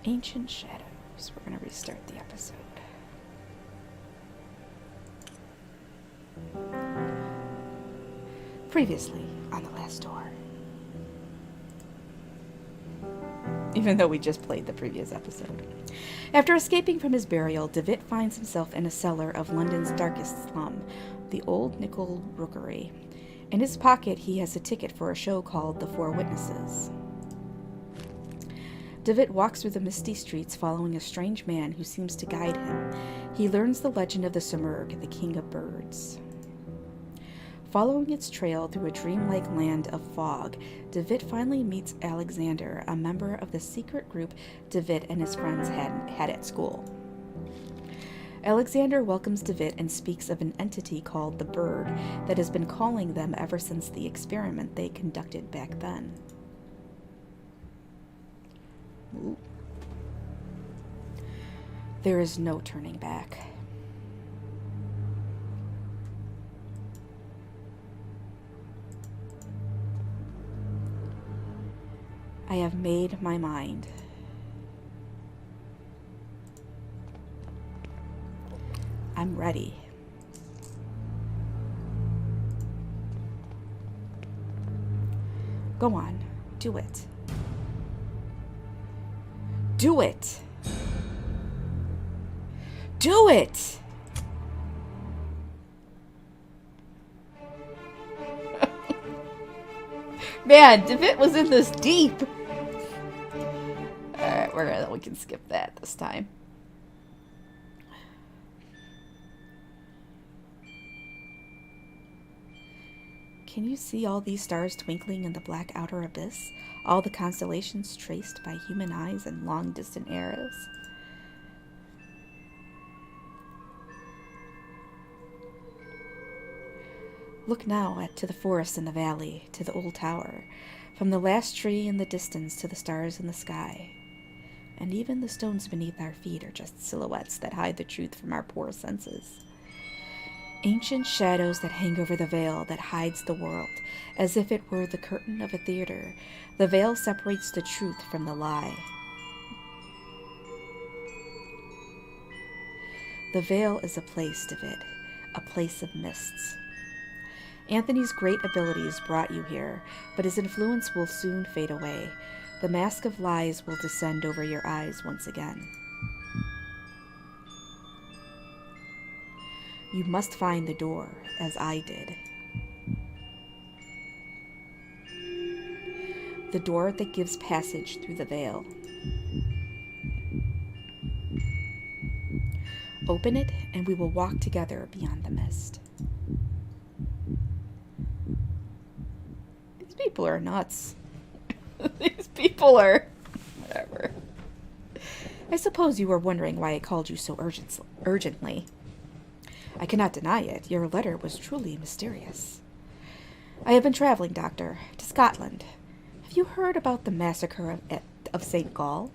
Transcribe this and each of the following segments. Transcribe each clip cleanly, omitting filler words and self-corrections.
Ancient Shadows. We're going to restart the episode. Previously on the last door. Even though we just played the previous episode. After escaping from his burial, DeVitt finds himself in a cellar of London's darkest slum, the Old Nickel Rookery. In his pocket, he has a ticket for a show called The Four Witnesses. DeVitt walks through the misty streets following a strange man who seems to guide him. He learns the legend of the Simurgh, the king of birds. Following its trail through a dreamlike land of fog, DeVitt finally meets Alexander, a member of the secret group DeVitt and his friends had at school. Alexander welcomes DeVitt and speaks of an entity called the Bird that has been calling them ever since the experiment they conducted back then. Ooh. There is no turning back. I have made my mind. I'm ready. Go on, do it. Do it! Do it! Man, DeVitt was in this deep. Alright, we can skip that this time. Can you see all these stars twinkling in the black outer abyss? All the constellations traced by human eyes in long-distant eras? Look now to the forest in the valley, to the old tower, from the last tree in the distance to the stars in the sky. And even the stones beneath our feet are just silhouettes that hide the truth from our poor senses. Ancient shadows that hang over the veil that hides the world, as if it were the curtain of a theater. The veil separates the truth from the lie. The veil is a place, DeVitt, a place of mists. Anthony's great abilities brought you here, but his influence will soon fade away. The mask of lies will descend over your eyes once again. You must find the door, as I did. The door that gives passage through the veil. Open it, and we will walk together beyond the mist. These people are nuts. These people are... whatever. I suppose you were wondering why I called you so urgently. I cannot deny it. Your letter was truly mysterious. I have been traveling, Doctor, to Scotland. Have you heard about the massacre of St. Gall?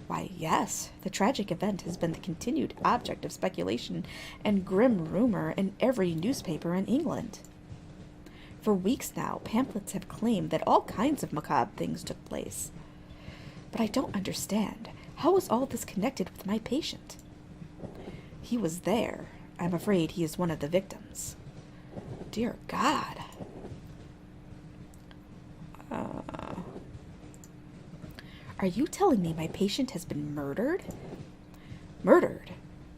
Why, yes. The tragic event has been the continued object of speculation and grim rumor in every newspaper in England. For weeks now, pamphlets have claimed that all kinds of macabre things took place. But I don't understand. How is all this connected with my patient? He was there. I'm afraid he is one of the victims. Dear God. Are you telling me my patient has been murdered? Murdered?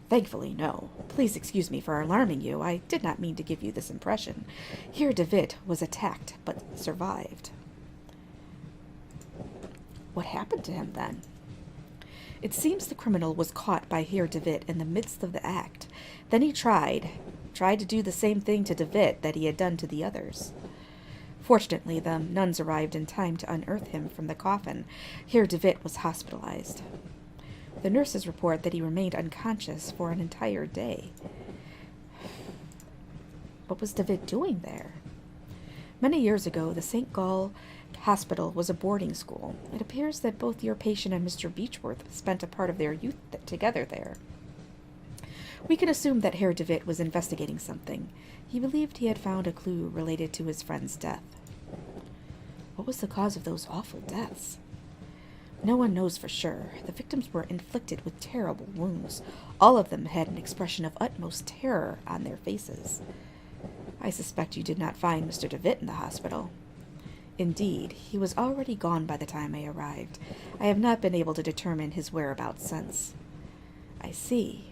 Thankfully, no. Please excuse me for alarming you. I did not mean to give you this impression. Here DeVitt was attacked, but survived. What happened to him, then? It seems the criminal was caught by Herr DeVitt in the midst of the act. Then he tried to do the same thing to DeVitt that he had done to the others. Fortunately, the nuns arrived in time to unearth him from the coffin. Herr DeVitt was hospitalized. The nurses report that he remained unconscious for an entire day. What was DeVitt doing there? Many years ago, the St. Gall Hospital was a boarding school. It appears that both your patient and Mr. Beechworth spent a part of their youth together there. We can assume that Herr DeVitt was investigating something. He believed he had found a clue related to his friend's death. What was the cause of those awful deaths? No one knows for sure. The victims were inflicted with terrible wounds. All of them had an expression of utmost terror on their faces. I suspect you did not find Mr. DeVitt in the hospital. Indeed, he was already gone by the time I arrived. I have not been able to determine his whereabouts since. I see.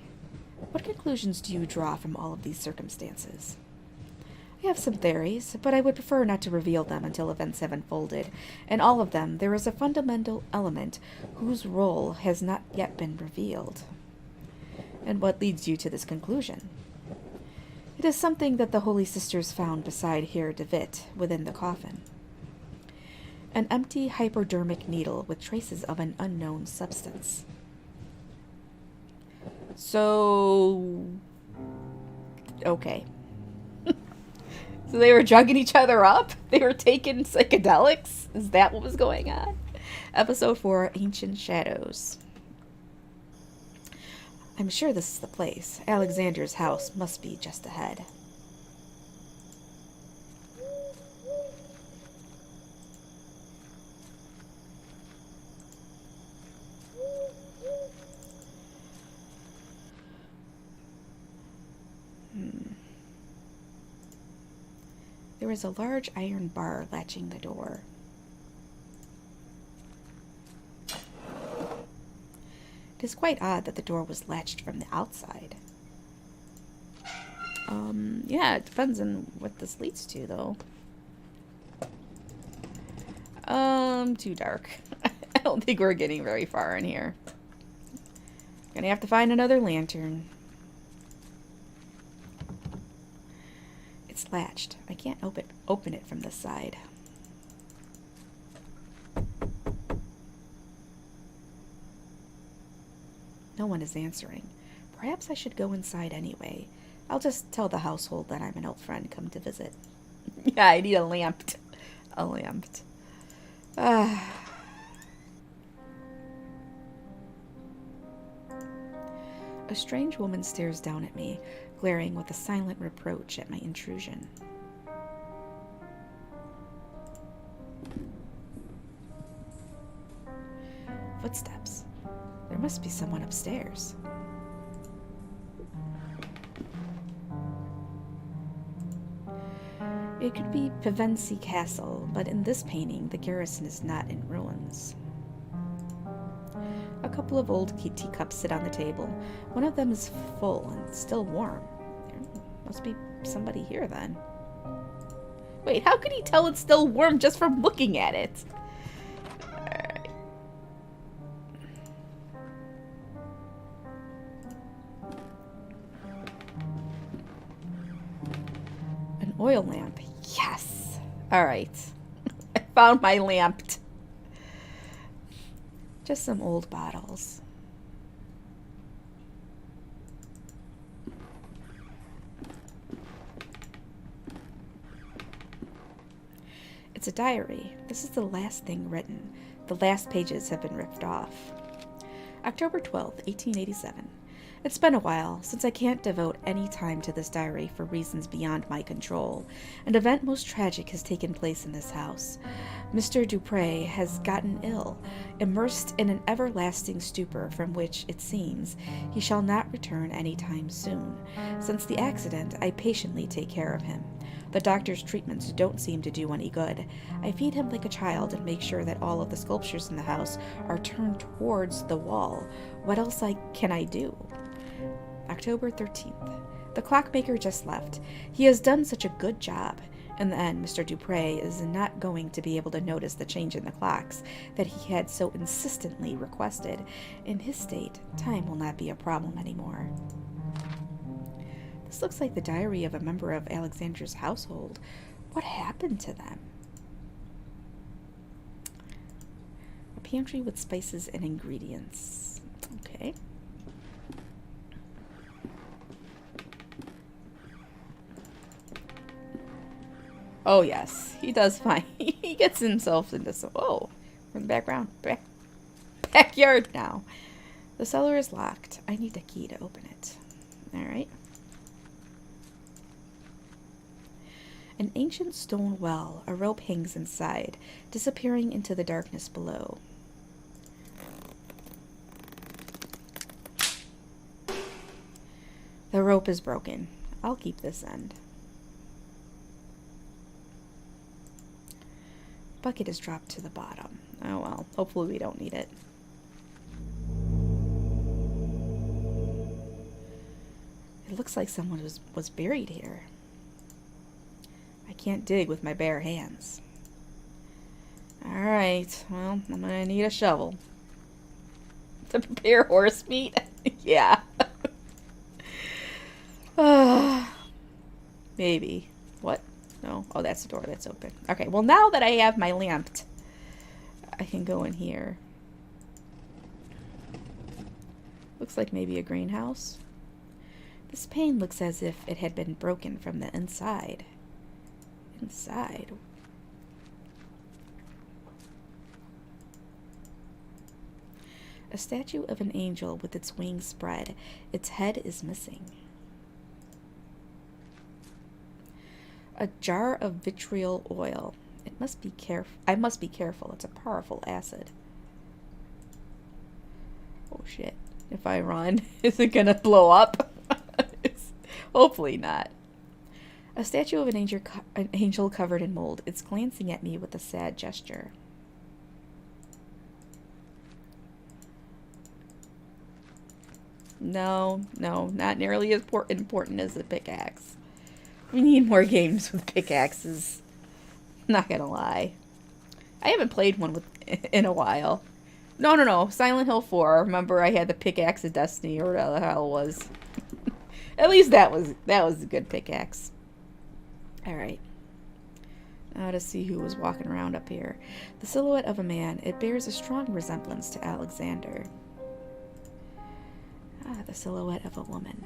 What conclusions do you draw from all of these circumstances? I have some theories, but I would prefer not to reveal them until events have unfolded. In all of them, there is a fundamental element whose role has not yet been revealed. And what leads you to this conclusion? It is something that the Holy Sisters found beside Herr DeVitt within the coffin. An empty hypodermic needle with traces of an unknown substance. So... okay. So they were drugging each other up? They were taking psychedelics? Is that what was going on? Episode 4, Ancient Shadows. I'm sure this is the place. Alexander's house must be just ahead. There is a large iron bar latching the door. It is quite odd that the door was latched from the outside. Yeah, it depends on what this leads to, though. Too dark. I don't think we're getting very far in here. Gonna have to find another lantern. It's latched. I can't open it from this side. No one is answering. Perhaps I should go inside anyway. I'll just tell the household that I'm an old friend come to visit. Yeah, I need a lamp. A lamp. A strange woman stares down at me, glaring with a silent reproach at my intrusion. Footsteps. There must be someone upstairs. It could be Pevensey Castle, but in this painting, the garrison is not in ruins. A couple of old teacups sit on the table. One of them is full and still warm. There must be somebody here then. Wait, how could he tell it's still warm just from looking at it? Alright. An oil lamp. Yes! Alright. I found my lamp. Just some old bottles. It's a diary. This is the last thing written. The last pages have been ripped off. October 12th, 1887. It's been a while, since I can't devote any time to this diary for reasons beyond my control. An event most tragic has taken place in this house. Mr. Dupre has gotten ill, immersed in an everlasting stupor from which, it seems, he shall not return any time soon. Since the accident, I patiently take care of him. The doctor's treatments don't seem to do any good. I feed him like a child and make sure that all of the sculptures in the house are turned towards the wall. What else can I do? October 13th. The clockmaker just left. He has done such a good job. In the end, Mr. Dupre is not going to be able to notice the change in the clocks that he had so insistently requested. In his state, time will not be a problem anymore. This looks like the diary of a member of Alexander's household. What happened to them? A pantry with spices and ingredients. Okay. Oh, yes. He does fine. He gets himself into some... Oh, we're in the background. Backyard now. The cellar is locked. I need a key to open it. All right. An ancient stone well. A rope hangs inside, disappearing into the darkness below. The rope is broken. I'll keep this end. Bucket is dropped to the bottom. Oh well, hopefully we don't need it. It looks like someone was buried here. I can't dig with my bare hands. Alright, well, I'm gonna need a shovel. To prepare horse meat? Yeah. Maybe. What? No? Oh, that's the door that's open. Okay, well now that I have my lamp, I can go in here. Looks like maybe a greenhouse. This pane looks as if it had been broken from the inside. Inside? A statue of an angel with its wings spread. Its head is missing. A jar of vitriol oil. I must be careful. It's a powerful acid. Oh shit. If I run, is it gonna blow up? Hopefully not. A statue of an angel covered in mold. It's glancing at me with a sad gesture. No, not nearly as important as the pickaxe. We need more games with pickaxes. Not gonna lie. I haven't played one in a while. No. Silent Hill 4. Remember I had the pickaxe of destiny or whatever the hell it was. At least that was a good pickaxe. Alright. Now to see who was walking around up here. The silhouette of a man. It bears a strong resemblance to Alexander. Ah, the silhouette of a woman.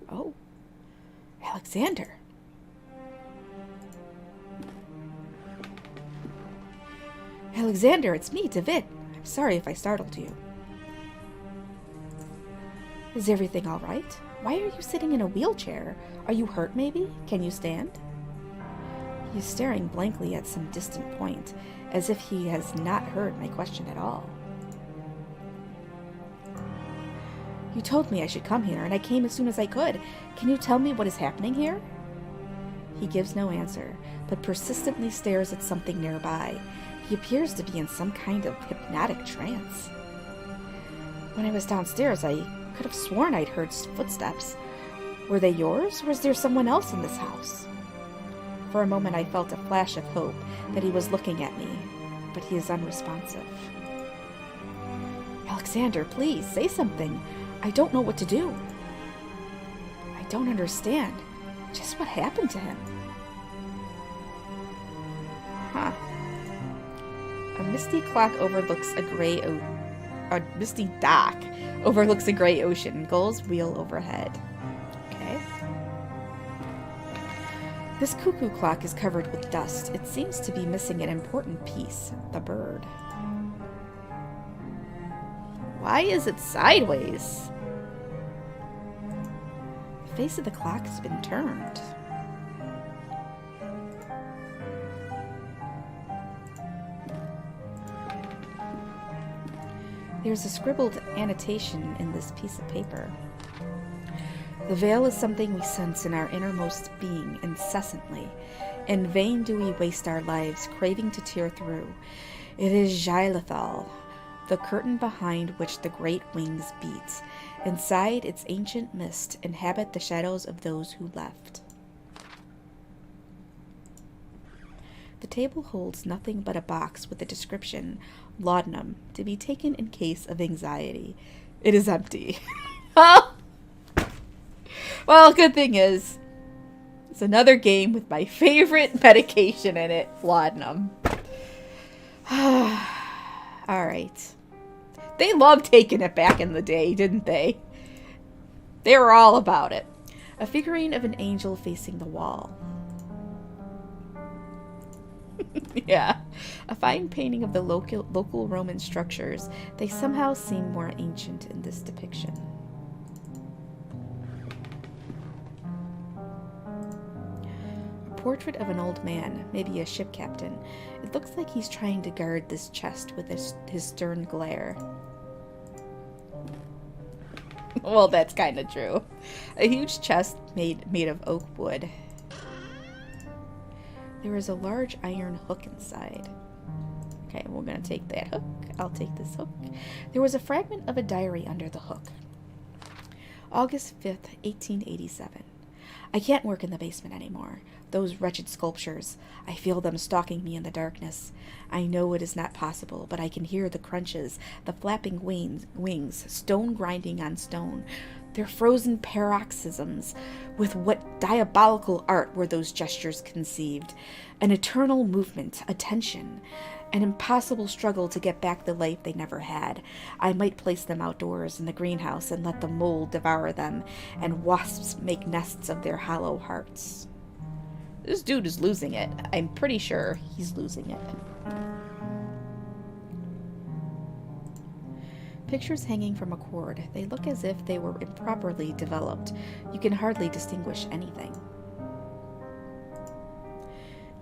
Oh. Alexander. Alexander, it's me, David. I'm sorry if I startled you. Is everything all right? Why are you sitting in a wheelchair? Are you hurt, maybe? Can you stand? He's staring blankly at some distant point, as if he has not heard my question at all. You told me I should come here, and I came as soon as I could. Can you tell me what is happening here? He gives no answer, but persistently stares at something nearby. He appears to be in some kind of hypnotic trance. When I was downstairs, I could have sworn I'd heard footsteps. Were they yours, or is there someone else in this house? For a moment I felt a flash of hope that he was looking at me, but he is unresponsive. Alexander, please, say something. I don't know what to do. I don't understand. Just what happened to him? Huh. A misty dock overlooks a gray ocean. Gulls wheel overhead. Okay. This cuckoo clock is covered with dust. It seems to be missing an important piece, the bird. Why is it sideways? The face of the clock has been turned. There's a scribbled annotation in this piece of paper. The veil is something we sense in our innermost being incessantly. In vain do we waste our lives craving to tear through. It is Xylithal, the curtain behind which the great wings beat. Inside its ancient mist inhabit the shadows of those who left. The table holds nothing but a box with the description, laudanum, to be taken in case of anxiety. It is empty. Well, good thing is, it's another game with my favorite medication in it, laudanum. Alright. They loved taking it back in the day, didn't they? They were all about it. A figurine of an angel facing the wall. Yeah. A fine painting of the local Roman structures. They somehow seem more ancient in this depiction. portrait of an old man, maybe a ship captain. It looks like he's trying to guard this chest with his stern glare. Well, that's kind of true. A huge chest made of oak wood. There is a large iron hook inside. Okay, we're going to take that hook. I'll take this hook. There was a fragment of a diary under the hook. August 5th, 1887. I can't work in the basement anymore. Those wretched sculptures. I feel them stalking me in the darkness. I know it is not possible, but I can hear the crunches, the flapping wings, stone grinding on stone. Their frozen paroxysms. With what diabolical art were those gestures conceived? An eternal movement, a tension, an impossible struggle to get back the life they never had. I might place them outdoors in the greenhouse and let the mold devour them, and wasps make nests of their hollow hearts. This dude is losing it. I'm pretty sure he's losing it. Pictures hanging from a cord. They look as if they were improperly developed. You can hardly distinguish anything.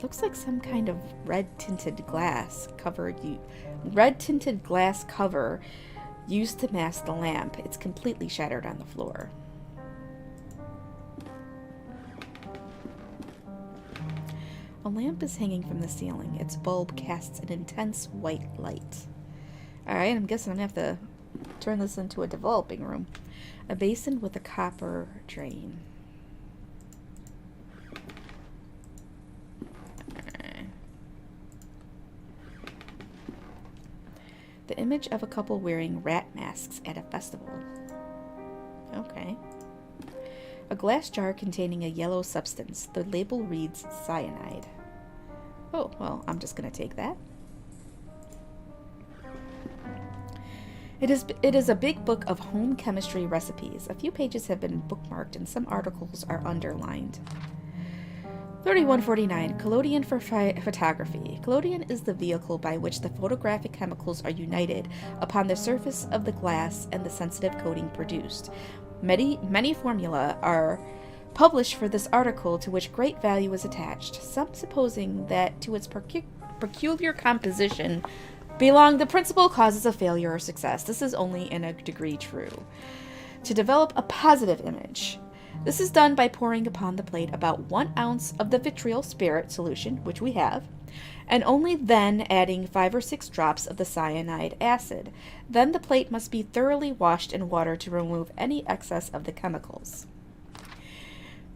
Looks like some kind of red-tinted glass cover used to mask the lamp. It's completely shattered on the floor. A lamp is hanging from the ceiling. Its bulb casts an intense white light. Alright, I'm guessing I'm going to have to turn this into a developing room. A basin with a copper drain. The image of a couple wearing rat masks at a festival. Okay. A glass jar containing a yellow substance. The label reads cyanide. Oh, well, I'm just going to take that. It is a big book of home chemistry recipes. A few pages have been bookmarked and some articles are underlined. 3149. Collodion for photography. Collodion is the vehicle by which the photographic chemicals are united upon the surface of the glass and the sensitive coating produced. Many formulae are published for this article to which great value is attached, some supposing that to its peculiar composition belong the principal causes of failure or success. This is only in a degree true. To develop a positive image. This is done by pouring upon the plate about 1 ounce of the vitriol spirit solution, which we have, and only then adding 5 or 6 drops of the cyanide acid. Then the plate must be thoroughly washed in water to remove any excess of the chemicals.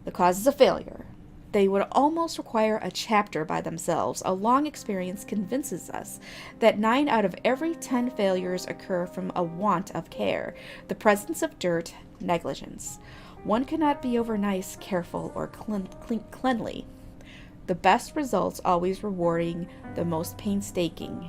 The causes of failure. They would almost require a chapter by themselves. A long experience convinces us that 9 out of every 10 failures occur from a want of care, the presence of dirt, negligence. One cannot be over nice, careful, or cleanly. The best results always rewarding the most painstaking.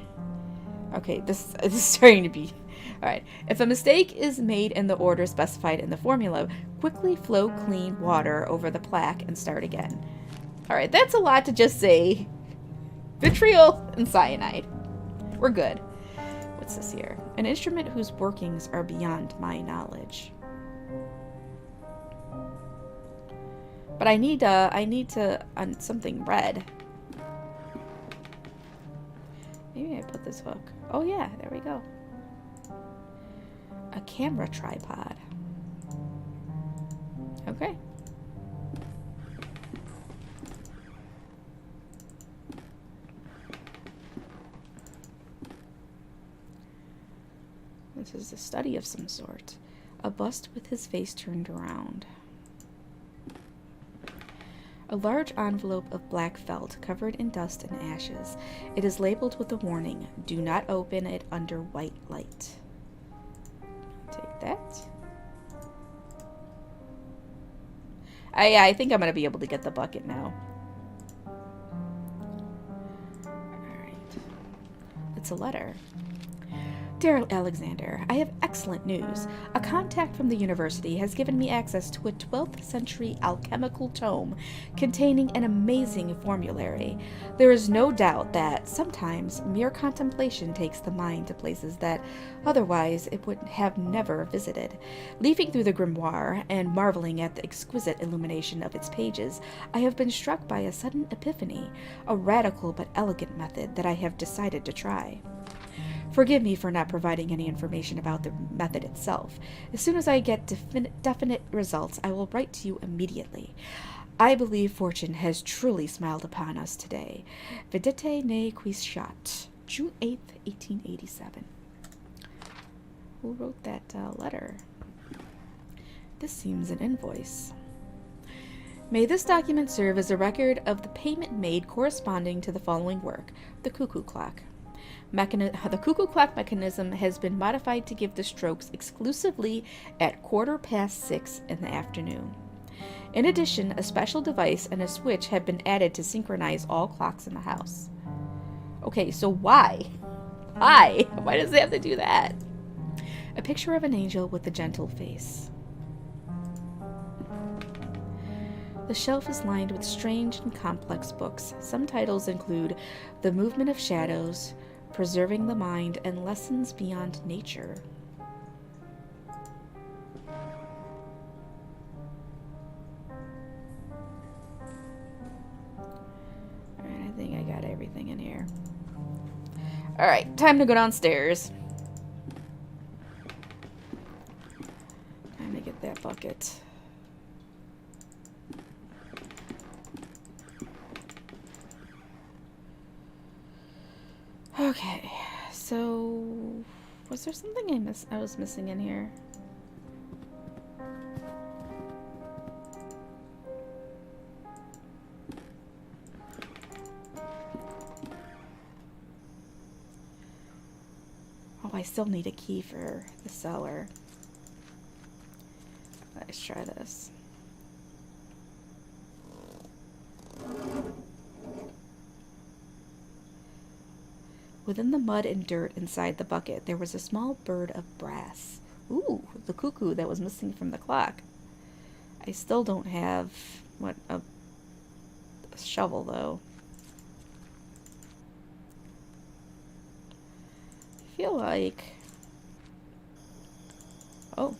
Okay, this is starting to be... Alright, if a mistake is made in the order specified in the formula, quickly flow clean water over the plaque and start again. Alright, that's a lot to just say. Vitriol and cyanide. We're good. What's this here? An instrument whose workings are beyond my knowledge. But I need something red. Maybe I put this hook. Oh yeah, there we go. A camera tripod. Okay. This is a study of some sort. A bust with his face turned around. A large envelope of black felt covered in dust and ashes. It is labeled with a warning. Do not open it under white light. Take that. I think I'm going to be able to get the bucket now. Alright. It's a letter. Dear Alexander, I have excellent news. A contact from the university has given me access to a 12th century alchemical tome containing an amazing formulary. There is no doubt that sometimes mere contemplation takes the mind to places that otherwise it would have never visited. Leafing through the grimoire and marveling at the exquisite illumination of its pages, I have been struck by a sudden epiphany, a radical but elegant method that I have decided to try. Forgive me for not providing any information about the method itself. As soon as I get definite results, I will write to you immediately. I believe fortune has truly smiled upon us today. Videte ne quishat, June 8th, 1887. Who wrote that letter? This seems an invoice. May this document serve as a record of the payment made corresponding to the following work, the cuckoo clock. The cuckoo clock mechanism has been modified to give the strokes exclusively at 6:15 in the afternoon. In addition, a special device and a switch have been added to synchronize all clocks in the house. Okay, so why? Why? Why does it have to do that? A picture of an angel with a gentle face. The shelf is lined with strange and complex books. Some titles include The Movement of Shadows, Preserving the Mind, and Lessons Beyond Nature. Alright, I think I got everything in here. Alright, time to go downstairs. Time to get that bucket. Okay, so was there something I was missing in here? Oh, I still need a key for the cellar. Let's try this. Within the mud and dirt inside the bucket, there was a small bird of brass. Ooh, the cuckoo that was missing from the clock. I still don't have, a shovel, though. I feel like... Oh.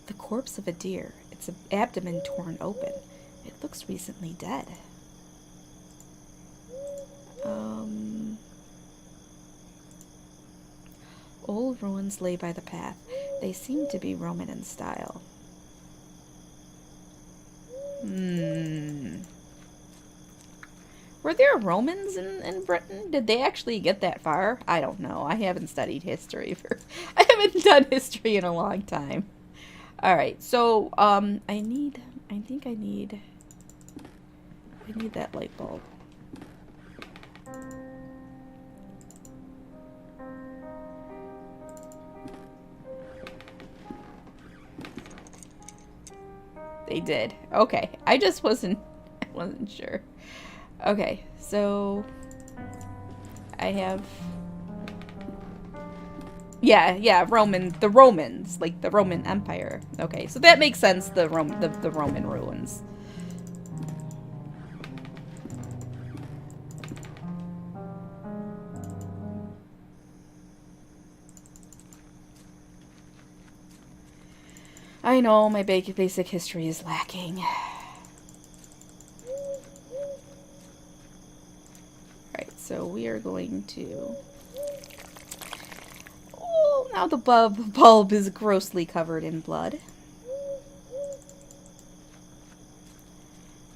The corpse of a deer, its abdomen torn open. It looks recently dead. Old ruins lay by the path. They seem to be Roman in style. Were there Romans in Britain? Did they actually get that far? I don't know. I haven't studied history I haven't done history in a long time. Alright, so, I need that light bulb. They did. Okay, I just wasn't sure. Okay, so I have... Yeah, the Romans, like the Roman Empire. Okay, so that makes sense, the Roman ruins. I know, my basic history is lacking. Alright, so we are going to... Oh, now the bulb is grossly covered in blood.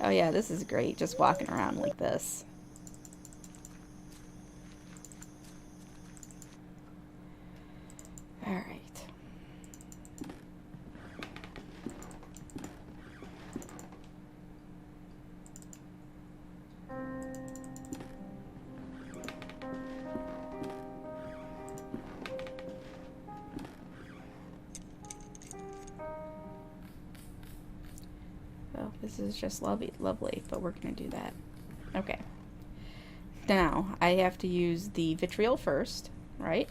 Oh yeah, this is great, just walking around like this. Alright. This is just lovely, but we're gonna do that. Okay. Now, I have to use the vitriol first, right?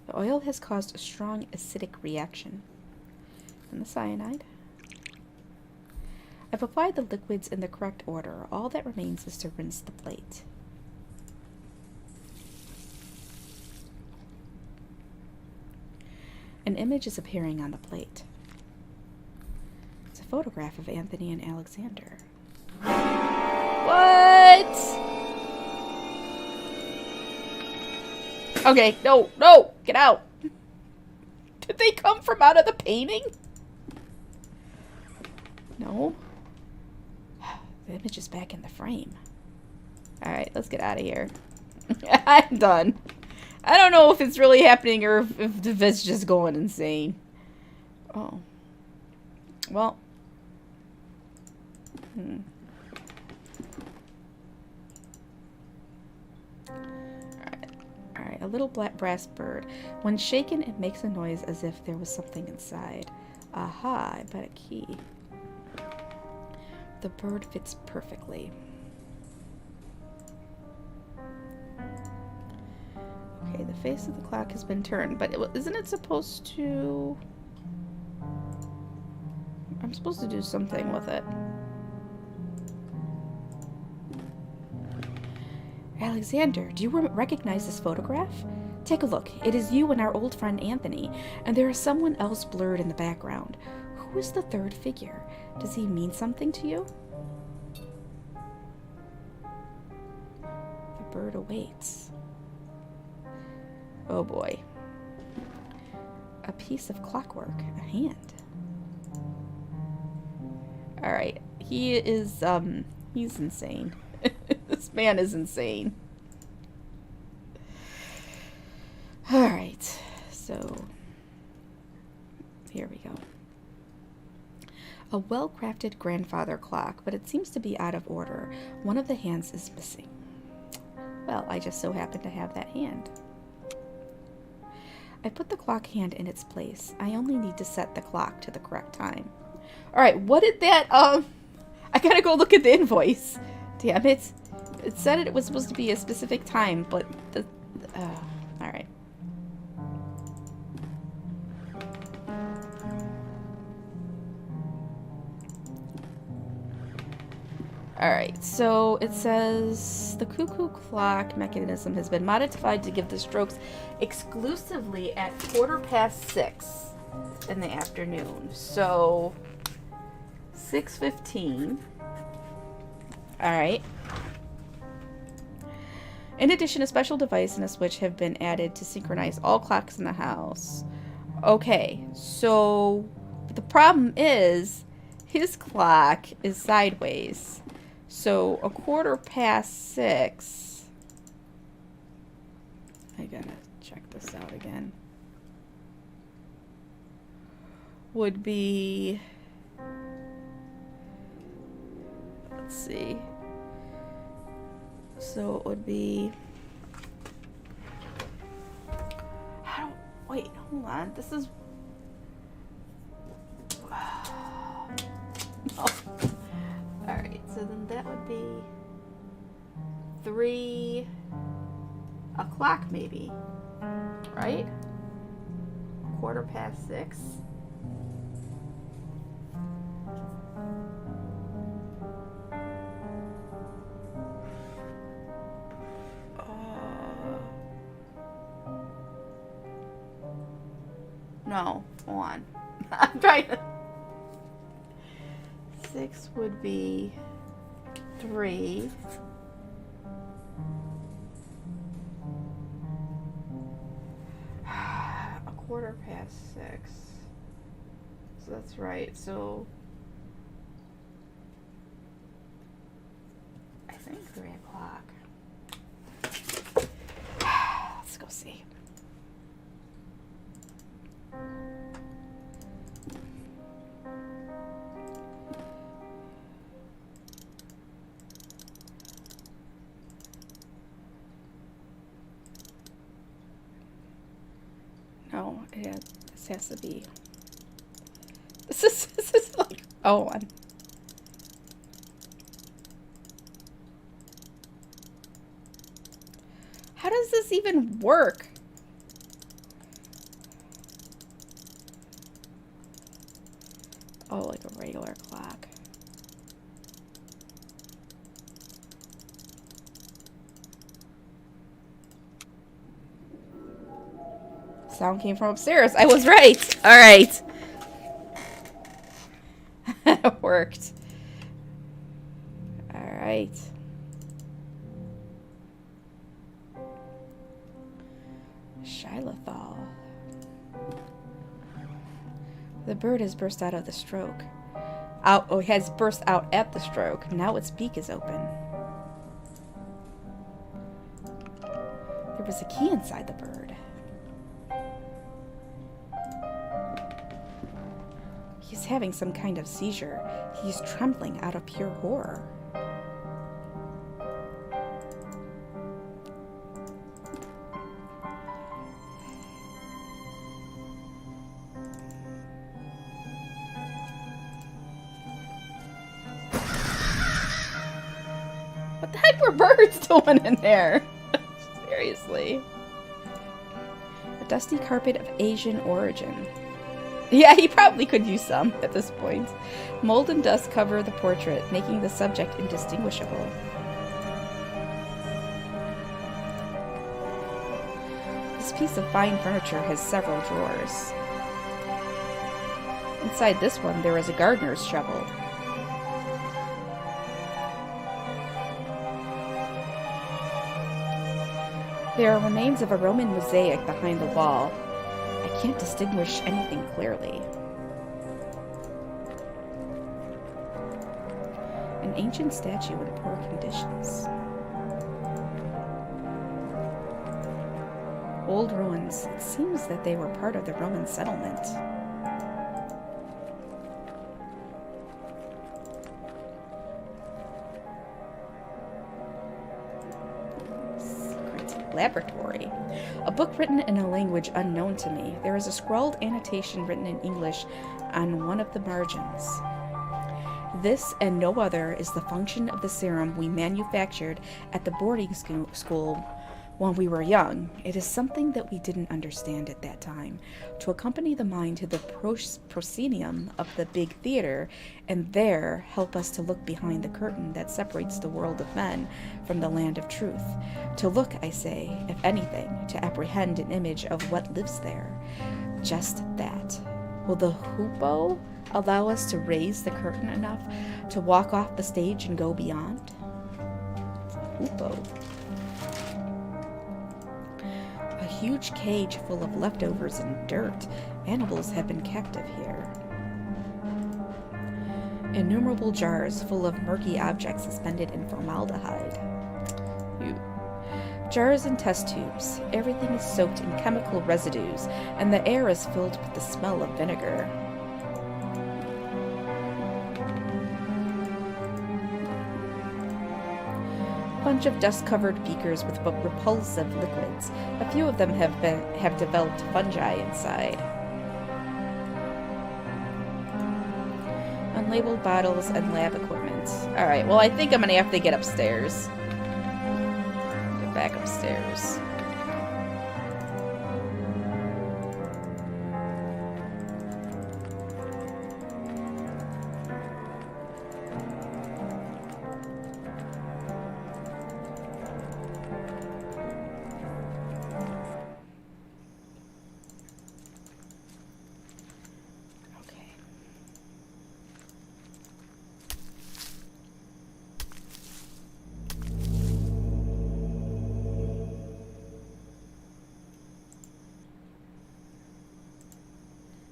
The oil has caused a strong acidic reaction. And the cyanide. I've applied the liquids in the correct order. All that remains is to rinse the plate. An image is appearing on the plate. It's a photograph of Anthony and Alexander. What? Okay, no, get out. Did they come from out of the painting? No. The image is back in the frame. Alright, let's get out of here. I'm done. I don't know if it's really happening or if it's just going insane. Oh. Well. Alright, a little black brass bird. When shaken, it makes a noise as if there was something inside. Aha, I bet a key. The bird fits perfectly. Okay, the face of the clock has been turned, but isn't it supposed to... I'm supposed to do something with it. Alexander, do you recognize this photograph? Take a look. It is you and our old friend Anthony, and there is someone else blurred in the background. Who is the third figure? Does he mean something to you? The bird awaits. Oh boy. A piece of clockwork. A hand. Alright. He is, he's insane. This man is insane. Alright. So, here we go. A well-crafted grandfather clock, but it seems to be out of order. One of the hands is missing. Well, I just so happen to have that hand. I put the clock hand in its place. I only need to set the clock to the correct time. Alright, what did that, I gotta go look at the invoice. Damn it. It said it was supposed to be a specific time, but the, alright. Alright, so it says the cuckoo clock mechanism has been modified to give the strokes exclusively at 6:15 in the afternoon. So 6:15. Alright. In addition, a special device and a switch have been added to synchronize all clocks in the house. Okay, so the problem is his clock is sideways. So 6:15. I gotta check this out again. Would be, let's see. So it would be, wait, hold on. This is, oh. Alright, so then that would be 3 o'clock maybe, right? 6:15. No, hold on. I'm trying to. 6 would be 3. A 6:15. So that's right. So I think 3 o'clock. Let's go see. No, this has to be This is like, oh, how does this even work? Oh, like a regular clock. Sound came from upstairs. I was right. All right. It worked. All right. Xylithol. The bird has burst out of the stroke. Has burst out at the stroke. Now its beak is open. There was a key inside the bird. He's having some kind of seizure. He's trembling out of pure horror. What the heck were birds doing in there? Seriously. A dusty carpet of Asian origin. Yeah, he probably could use some at this point. Mold and dust cover the portrait, making the subject indistinguishable. This piece of fine furniture has several drawers. Inside this one, there is a gardener's shovel. There are remains of a Roman mosaic behind the wall. I can't distinguish anything clearly. An ancient statue in poor conditions. Old ruins. It seems that they were part of the Roman settlement. Laboratory. A book written in a language unknown to me. There is a scrawled annotation written in English on one of the margins. This and no other is the function of the serum we manufactured at the boarding school when we were young. It is something that we didn't understand at that time. To accompany the mind to the proscenium of the big theater, and there help us to look behind the curtain that separates the world of men from the land of truth. To look, I say, if anything, to apprehend an image of what lives there. Just that. Will the hoopoe allow us to raise the curtain enough to walk off the stage and go beyond? Hoopoe. A huge cage full of leftovers and dirt. Animals have been captive here. Innumerable jars full of murky objects suspended in formaldehyde. Jars and test tubes. Everything is soaked in chemical residues, and the air is filled with the smell of vinegar. A bunch of dust-covered beakers with repulsive liquids. A few of them have developed fungi inside. Unlabeled bottles and lab equipment. Alright, well I think I'm gonna have to get upstairs. Get back upstairs.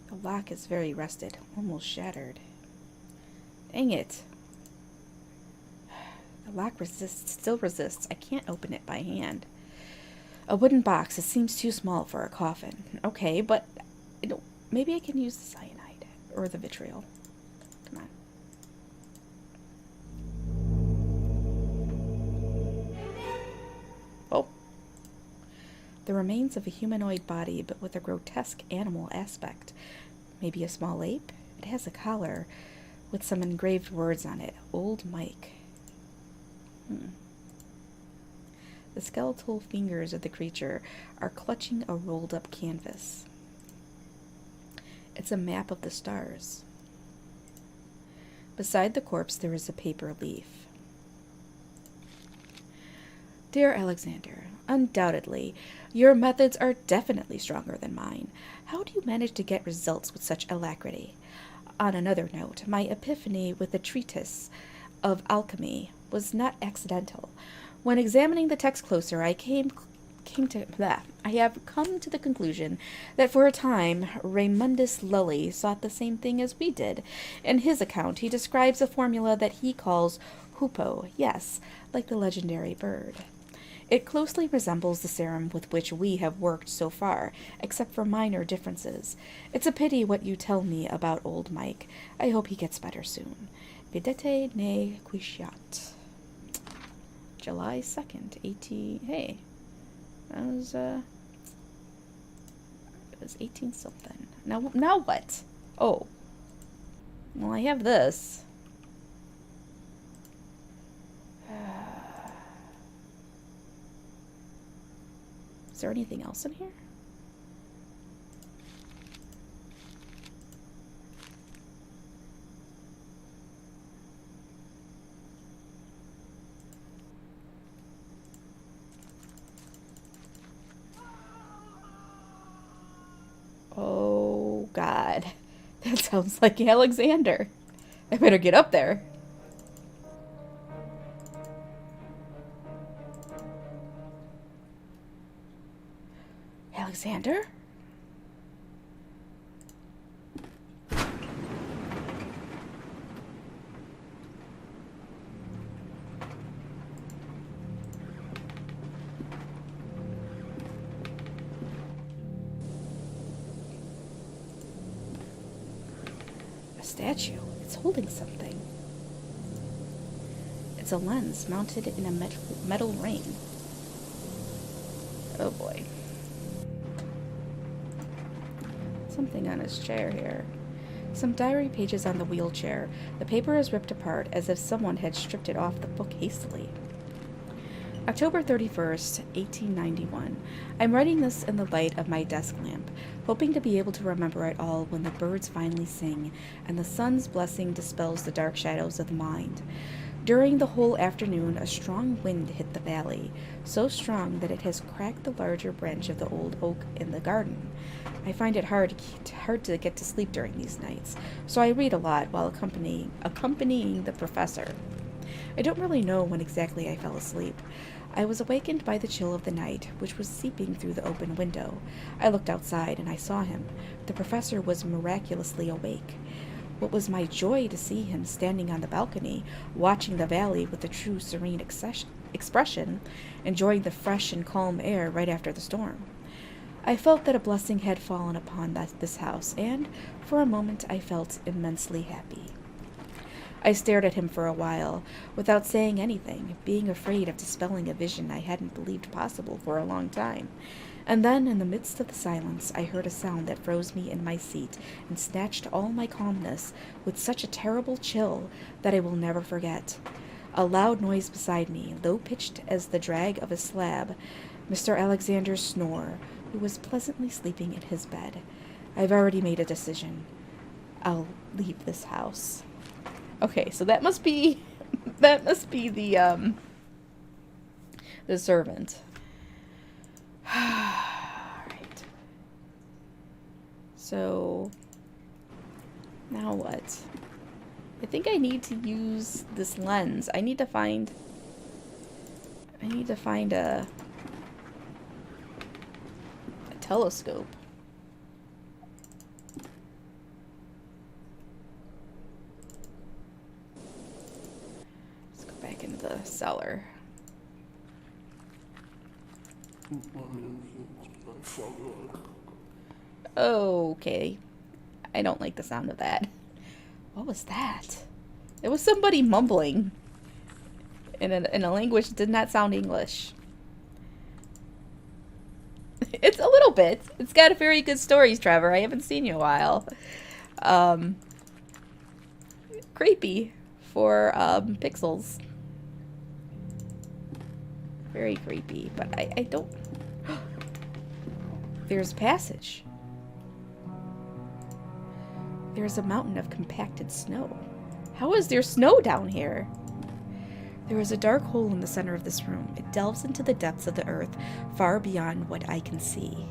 The lock is very rusted, almost shattered. Dang it. The lock still resists. I can't open it by hand. A wooden box. It seems too small for a coffin. Okay, but maybe I can use the cyanide or the vitriol. Come on. Oh. The remains of a humanoid body, but with a grotesque animal aspect. Maybe a small ape? It has a collar with some engraved words on it. Old Mike. The skeletal fingers of the creature are clutching a rolled-up canvas. It's a map of the stars. Beside the corpse, there is a paper leaf. Dear Alexander, undoubtedly, your methods are definitely stronger than mine. How do you manage to get results with such alacrity? On another note, my epiphany with the treatise of alchemy was not accidental. When examining the text closer, I have come to the conclusion that for a time Raymundus Lully sought the same thing as we did. In his account, he describes a formula that he calls hoopoe, yes, like the legendary bird. It closely resembles the serum with which we have worked so far, except for minor differences. It's a pity what you tell me about old Mike. I hope he gets better soon. Videte ne quiescat. July 2nd, 18... Hey, that was, it was 18 something. Now what? Oh. Well, I have this. Is there anything else in here? Oh, God. That sounds like Alexander. I better get up there. Alexander? A statue. It's holding something. It's a lens mounted in a metal ring. Oh boy. Something on his chair here. Some diary pages on the wheelchair. The paper is ripped apart as if someone had stripped it off the book hastily. October 31st, 1891. I'm writing this in the light of my desk lamp, hoping to be able to remember it all when the birds finally sing and the sun's blessing dispels the dark shadows of the mind. During the whole afternoon, a strong wind hit the valley, so strong that it has cracked the larger branch of the old oak in the garden. I find it hard to get to sleep during these nights, so I read a lot while accompanying the professor. I don't really know when exactly I fell asleep. I was awakened by the chill of the night, which was seeping through the open window. I looked outside, and I saw him. The professor was miraculously awake. What was my joy to see him standing on the balcony, watching the valley with a true serene expression, enjoying the fresh and calm air right after the storm. I felt that a blessing had fallen upon this house, and, for a moment, I felt immensely happy. I stared at him for a while, without saying anything, being afraid of dispelling a vision I hadn't believed possible for a long time. And then, in the midst of the silence, I heard a sound that froze me in my seat and snatched all my calmness with such a terrible chill that I will never forget. A loud noise beside me, low-pitched as the drag of a slab, Mr. Alexander's snore, who was pleasantly sleeping in his bed. I've already made a decision. I'll leave this house. Okay, so that must be the servant. Alright. So now what? I think I need to use this lens. I need to find a telescope. Let's go back into the cellar. Okay. I don't like the sound of that. What was that? It was somebody mumbling in a language that did not sound English. It's a little bit. It's got very good stories, Trevor. I haven't seen you in a while. creepy for pixels. Very creepy, but I don't... There's a passage. There's a mountain of compacted snow. How is there snow down here? There is a dark hole in the center of this room. It delves into the depths of the earth, far beyond what I can see.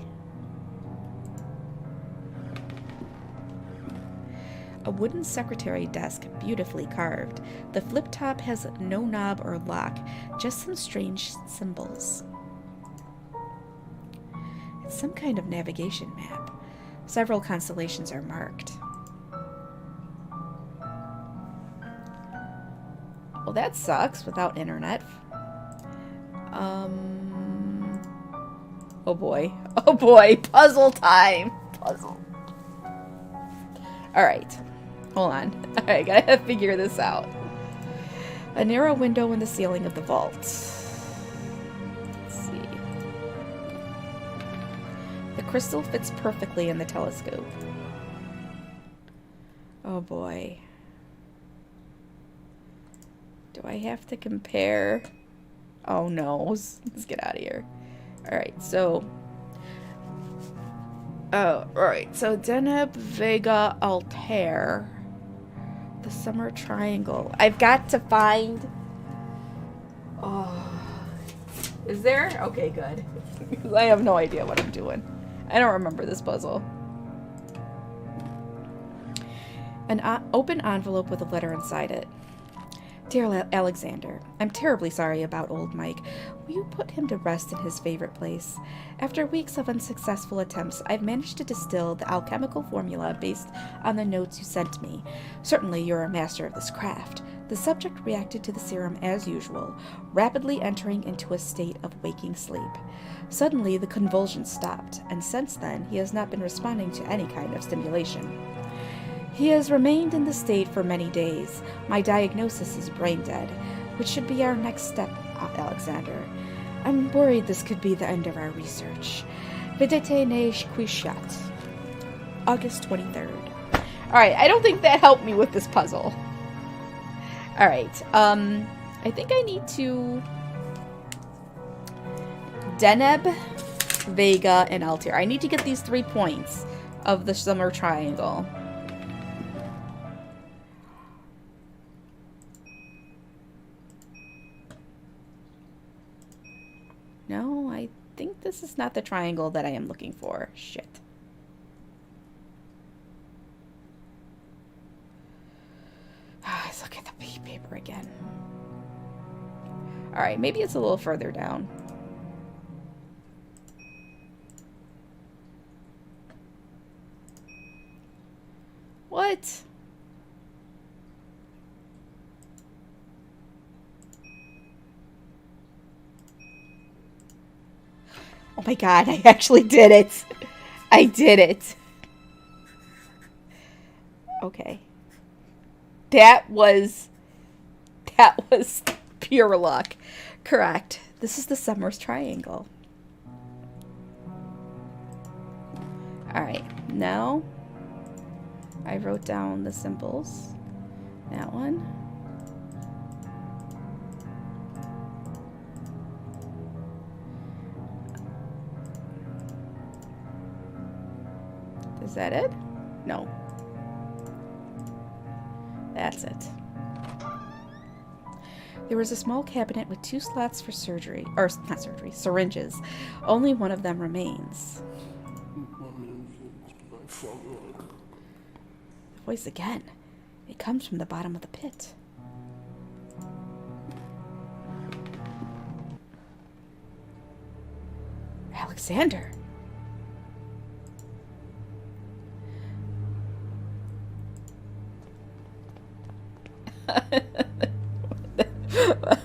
A wooden secretary desk, beautifully carved. The flip top has no knob or lock, just some strange symbols. It's some kind of navigation map. Several constellations are marked. Well, that sucks without internet. Oh boy. Oh boy. Puzzle time. Puzzle. Alright. Hold on. I gotta figure this out. A narrow window in the ceiling of the vault. Let's see. The crystal fits perfectly in the telescope. Oh boy. Do I have to compare? Oh no. Let's get out of here. Alright, so... Oh, alright. So Deneb, Vega, Altair. The Summer Triangle. I've got to find... Oh. Is there? Okay, good. I have no idea what I'm doing. I don't remember this puzzle. An open envelope with a letter inside it. Dear Alexander, I'm terribly sorry about old Mike. Will you put him to rest in his favorite place? After weeks of unsuccessful attempts, I've managed to distill the alchemical formula based on the notes you sent me. Certainly you're a master of this craft. The subject reacted to the serum as usual, rapidly entering into a state of waking sleep. Suddenly the convulsions stopped, and since then he has not been responding to any kind of stimulation. He has remained in the state for many days. My diagnosis is brain dead, which should be our next step, Alexander. I'm worried this could be the end of our research. Videte ne quishat. August 23rd. Alright, I don't think that helped me with this puzzle. Alright, I think I need to... Deneb, Vega, and Altair. I need to get these 3 points of the Summer Triangle. No, I think this is not the triangle that I am looking for. Shit. Let's look at the paper again. Alright, maybe it's a little further down. What? Oh my god, I actually did it. I did it. Okay. That was pure luck. Correct. This is the Summer's Triangle. Alright, now I wrote down the symbols. That one. Is that it? No. That's it. There was a small cabinet with 2 slots for surgery. Or, not surgery, syringes. Only one of them remains. The voice again. It comes from the bottom of the pit. Alexander!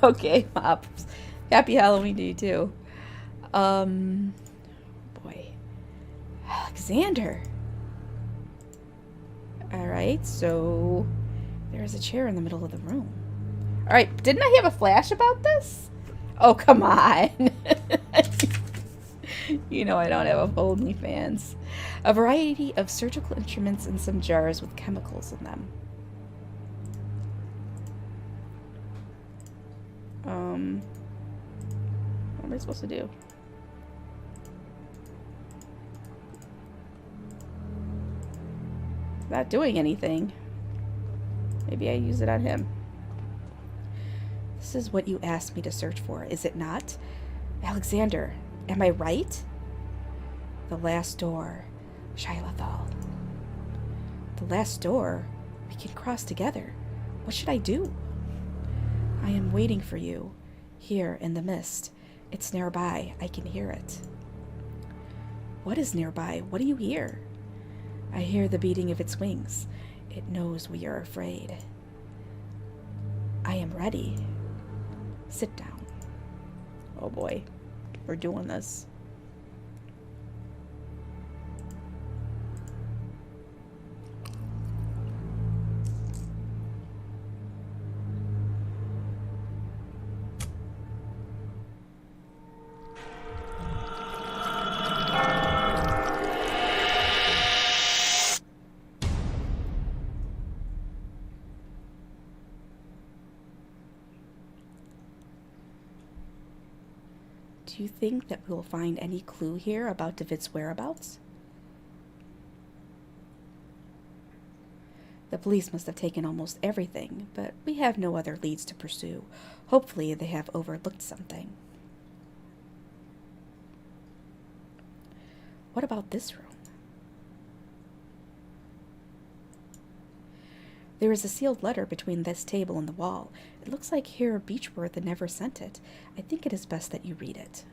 Okay, Mops. Happy Halloween to you too. Boy. Alexander. Alright, so there's a chair in the middle of the room. Alright, didn't I have a flash about this? Oh, come on. You know I don't have OnlyFans. A variety of surgical instruments and some jars with chemicals in them. What am I supposed to do? Not doing anything. Maybe I use it on him. This is what you asked me to search for, is it not? Alexander, am I right? The last door, Shilathal. The last door? We can cross together. What should I do? I am waiting for you, here in the mist. It's nearby. I can hear it. What is nearby? What do you hear? I hear the beating of its wings. It knows we are afraid. I am ready. Sit down. Oh boy, we're doing this. Do you think that we'll find any clue here about David's whereabouts? The police must have taken almost everything, but we have no other leads to pursue. Hopefully they have overlooked something. What about this room? There is a sealed letter between this table and the wall. It looks like Herr Beechworth never sent it. I think it is best that you read it.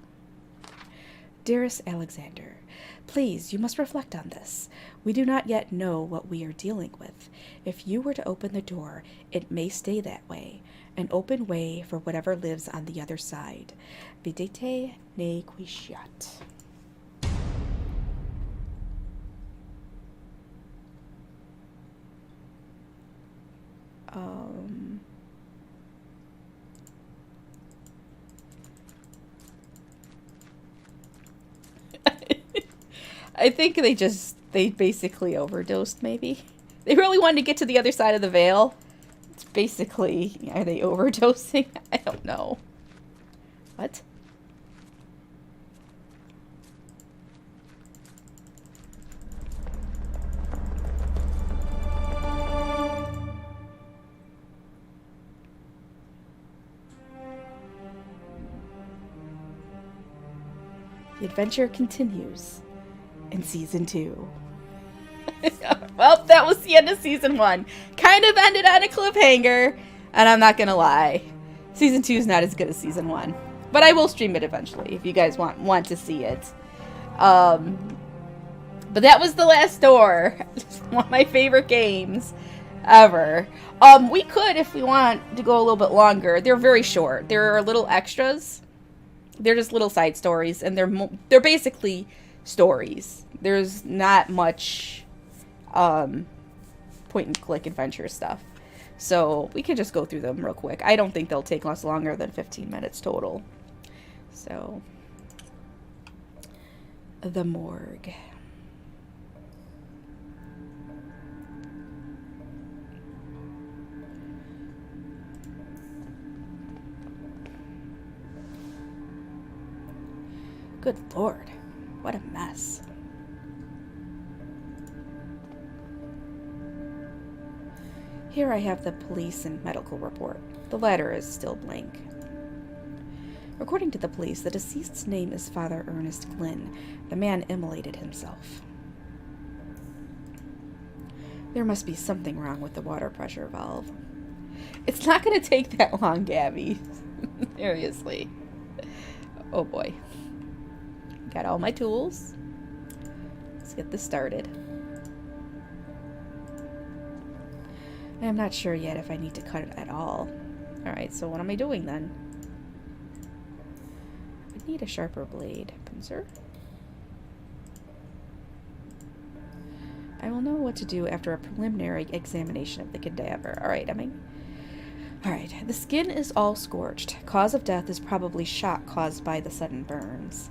Dearest Alexander, please, you must reflect on this. We do not yet know what we are dealing with. If you were to open the door, it may stay that way, an open way for whatever lives on the other side. Videte ne quiescat. I think they basically overdosed, maybe. They really wanted to get to the other side of the veil. It's basically, are they overdosing? I don't know. What? The adventure continues in Season 2. Well, that was the end of Season 1. Kind of ended on a cliffhanger, and I'm not gonna lie. Season 2 is not as good as Season 1. But I will stream it eventually, if you guys want to see it. But that was The Last Door. One of my favorite games ever. We could, if we want, to go a little bit longer. They're very short. There are little extras. They're just little side stories, and they're basically stories. There's not much point-and-click adventure stuff. So we could just go through them real quick. I don't think they'll take us longer than 15 minutes total. So, the morgue. Good Lord, what a mess. Here I have the police and medical report. The latter is still blank. According to the police, the deceased's name is Father Ernest Glynn. The man immolated himself. There must be something wrong with the water pressure valve. It's not going to take that long, Gabby. Seriously. Oh boy. Got all my tools. Let's get this started. I'm not sure yet if I need to cut it at all. Alright, so what am I doing then? I need a sharper blade. Pincer? I will know what to do after a preliminary examination of the cadaver. Alright, Alright, the skin is all scorched. Cause of death is probably shock caused by the sudden burns.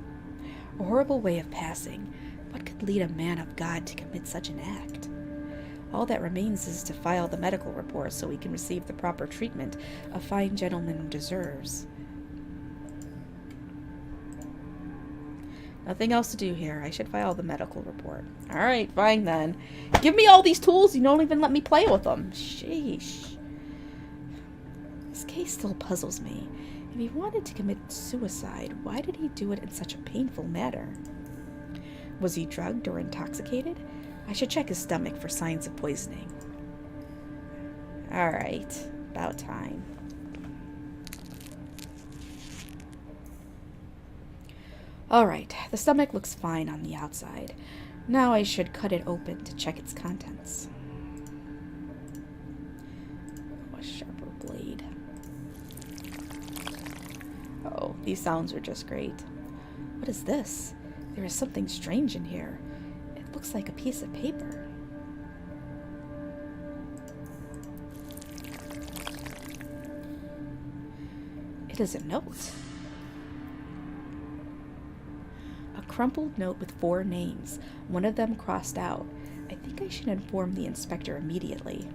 A horrible way of passing. What could lead a man of God to commit such an act? All that remains is to file the medical report so we can receive the proper treatment a fine gentleman deserves. Nothing else to do here. I should file the medical report. Alright, fine then. Give me all these tools, you don't even let me play with them. Sheesh. This case still puzzles me. If he wanted to commit suicide, why did he do it in such a painful manner? Was he drugged or intoxicated? I should check his stomach for signs of poisoning. Alright, about time. Alright, the stomach looks fine on the outside. Now I should cut it open to check its contents. A sharper blade. Oh, these sounds are just great. What is this? There is something strange in here. It looks like a piece of paper. It is a note. A crumpled note with 4 names, one of them crossed out. I think I should inform the inspector immediately.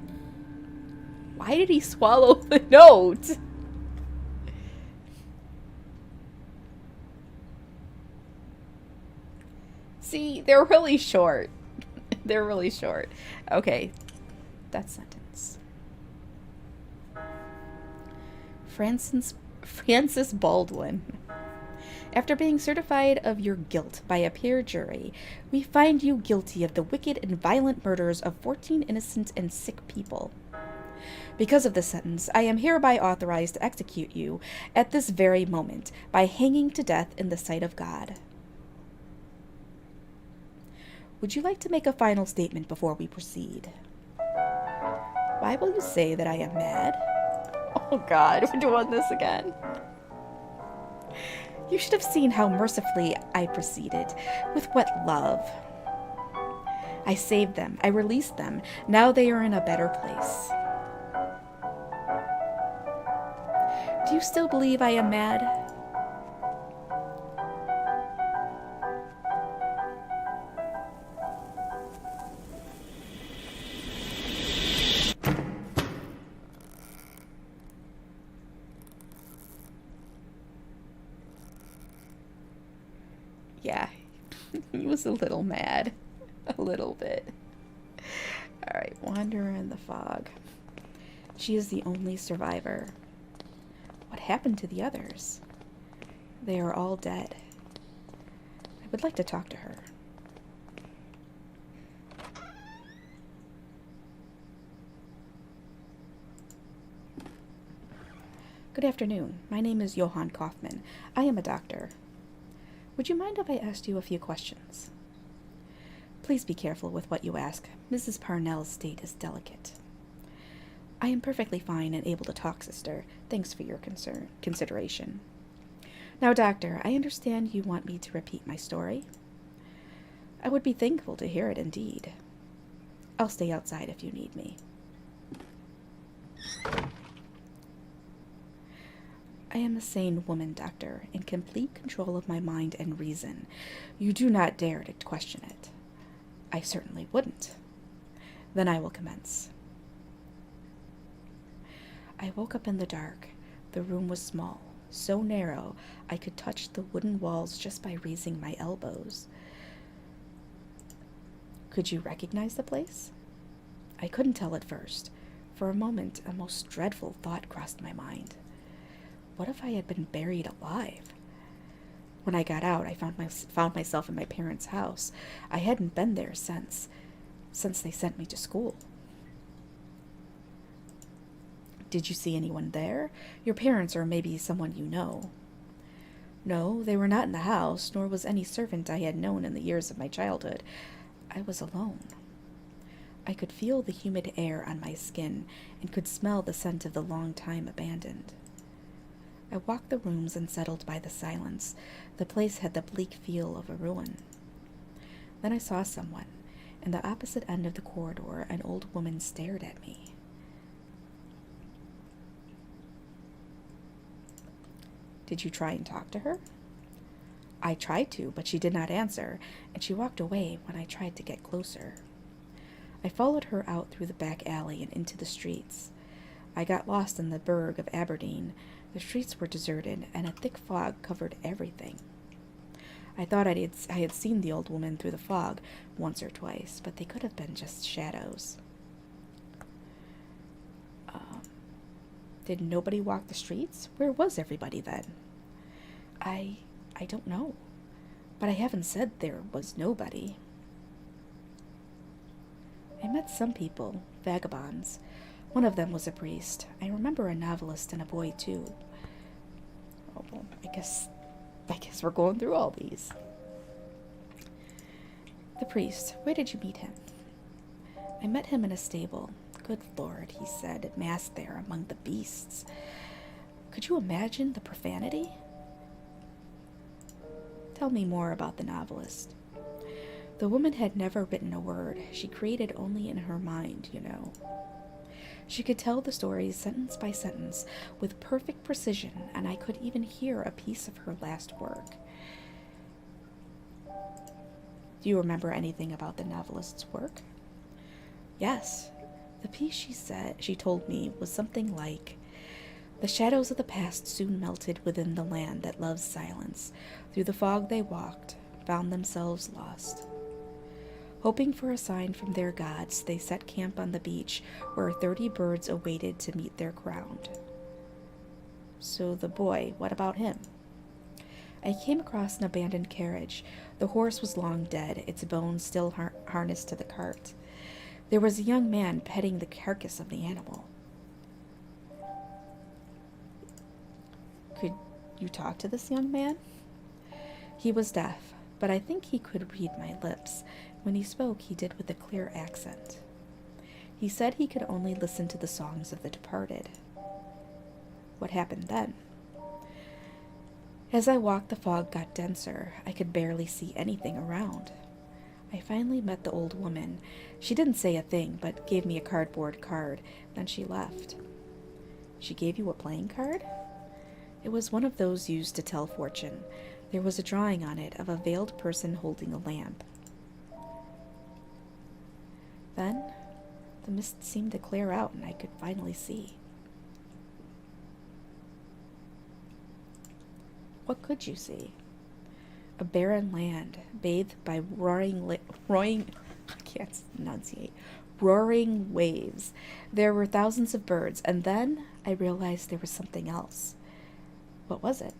Why did he swallow the note? See, they're really short. They're really short. Okay, that sentence. Francis Baldwin. After being certified of your guilt by a peer jury, we find you guilty of the wicked and violent murders of 14 innocent and sick people. Because of this sentence, I am hereby authorized to execute you at this very moment by hanging to death in the sight of God. Would you like to make a final statement before we proceed? Why will you say that I am mad? Oh God, we're doing this again. You should have seen how mercifully I proceeded, with what love. I saved them, I released them, now they are in a better place. Do you still believe I am mad? Yeah, he was a little mad. A little bit. Alright, wander in the fog. She is the only survivor. What happened to the others? They are all dead. I would like to talk to her. Good afternoon. My name is Johann Kaufman. I am a doctor. Would you mind if I asked you a few questions? Please be careful with what you ask. Mrs. Parnell's state is delicate. I am perfectly fine and able to talk, sister. Thanks for your consideration. Now, doctor, I understand you want me to repeat my story. I would be thankful to hear it indeed. I'll stay outside if you need me. I am a sane woman, doctor, in complete control of my mind and reason. You do not dare to question it. I certainly wouldn't. Then I will commence. I woke up in the dark. The room was small, so narrow I could touch the wooden walls just by raising my elbows. Could you recognize the place? I couldn't tell at first. For a moment, a most dreadful thought crossed my mind. What if I had been buried alive? When I got out, I found myself in my parents' house. I hadn't been there since they sent me to school. Did you see anyone there? Your parents or maybe someone you know? No, they were not in the house, nor was any servant I had known in the years of my childhood. I was alone. I could feel the humid air on my skin and could smell the scent of the long time abandoned. I walked the rooms and settled by the silence. The place had the bleak feel of a ruin. Then I saw someone. In the opposite end of the corridor, an old woman stared at me. Did you try and talk to her? I tried to, but she did not answer, and she walked away when I tried to get closer. I followed her out through the back alley and into the streets. I got lost in the burg of Aberdeen. The streets were deserted, and a thick fog covered everything. I thought I had seen the old woman through the fog once or twice, but they could have been just shadows. Did nobody walk the streets? Where was everybody then? I don't know, but I haven't said there was nobody. I met some people, vagabonds. One of them was a priest. I remember a novelist and a boy, too. Oh, well, I guess we're going through all these. The priest, where did you meet him? I met him in a stable. Good Lord, he said, massed there among the beasts. Could you imagine the profanity? Tell me more about the novelist. The woman had never written a word. She created only in her mind, you know. She could tell the stories sentence by sentence with perfect precision, and I could even hear a piece of her last work. Do you remember anything about the novelist's work? Yes. The piece she told me was something like, the shadows of the past soon melted within the land that loves silence. Through the fog they walked, found themselves lost. Hoping for a sign from their gods, they set camp on the beach where 30 birds awaited to meet their ground. So the boy, what about him? I came across an abandoned carriage. The horse was long dead, its bones still harnessed to the cart. There was a young man petting the carcass of the animal. Could you talk to this young man? He was deaf, but I think he could read my lips. When he spoke, he did with a clear accent. He said he could only listen to the songs of the departed. What happened then? As I walked, the fog got denser. I could barely see anything around. I finally met the old woman. She didn't say a thing, but gave me a cardboard card. Then she left. She gave you a playing card? It was one of those used to tell fortune. There was a drawing on it of a veiled person holding a lamp. Then, the mist seemed to clear out and I could finally see. What could you see? A barren land, bathed by roaring waves. There were thousands of birds, and then I realized there was something else. What was it?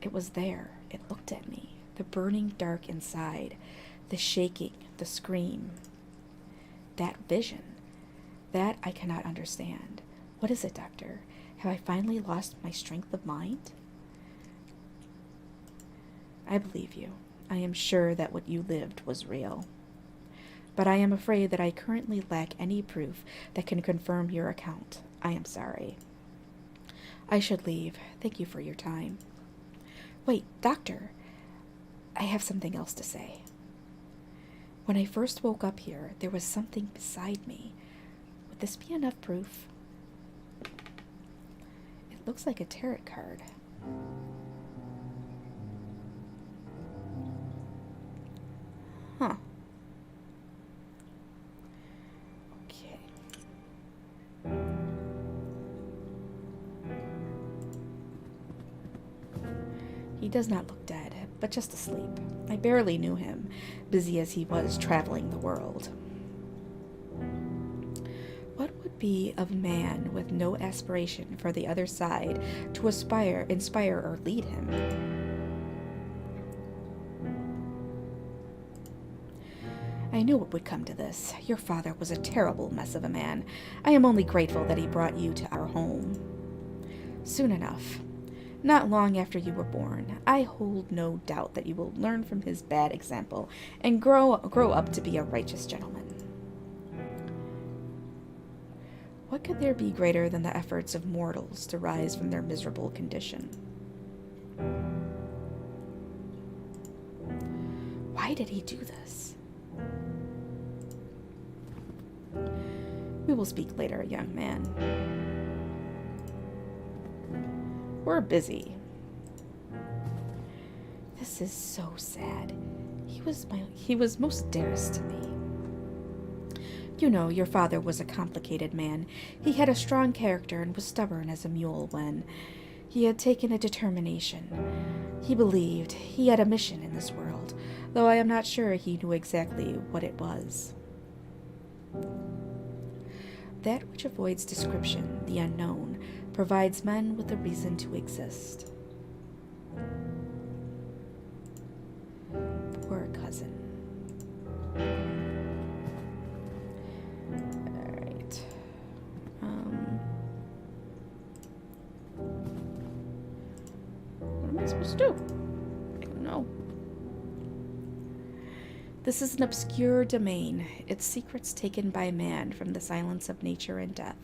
It was there. It looked at me. The burning dark inside, the shaking, the scream. That vision. That I cannot understand. What is it, Doctor? Have I finally lost my strength of mind? I believe you. I am sure that what you lived was real. But I am afraid that I currently lack any proof that can confirm your account. I am sorry. I should leave. Thank you for your time. Wait, Doctor. I have something else to say. When I first woke up here, there was something beside me. Would this be enough proof? It looks like a tarot card. Huh. Okay. He does not look dead, but just asleep. I barely knew him, busy as he was traveling the world. What would be of man with no aspiration for the other side to inspire, or lead him? I knew it would come to this. Your father was a terrible mess of a man. I am only grateful that he brought you to our home. Soon enough. Not long after you were born. I hold no doubt that you will learn from his bad example and grow up to be a righteous gentleman. What could there be greater than the efforts of mortals to rise from their miserable condition? Why did he do this? We will speak later, young man. We're busy. This is so sad. He was most dearest to me. You know, your father was a complicated man. He had a strong character and was stubborn as a mule when He had taken a determination. He believed he had a mission in this world, though I am not sure he knew exactly what it was. That which avoids description, the unknown, provides men with a reason to exist. Poor cousin. Alright. What am I supposed to do? I don't know. This is an obscure domain, its secrets taken by man from the silence of nature and death.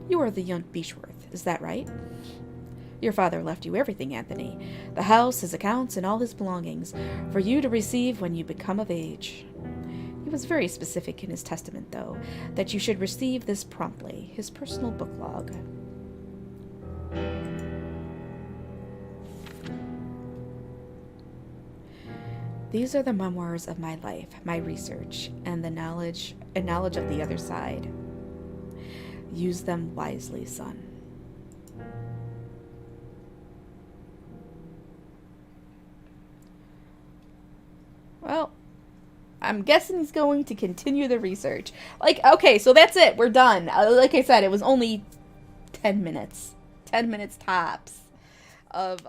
You are the young Beechworth, is that right? Your father left you everything, Anthony. The house, his accounts, and all his belongings, for you to receive when you become of age. He was very specific in his testament, though, that you should receive this promptly, his personal book log. These are the memoirs of my life, my research, and the knowledge of the other side. Use them wisely, son. Well, I'm guessing he's going to continue the research. Okay, so that's it. We're done. Like I said, it was only 10 minutes. 10 minutes tops of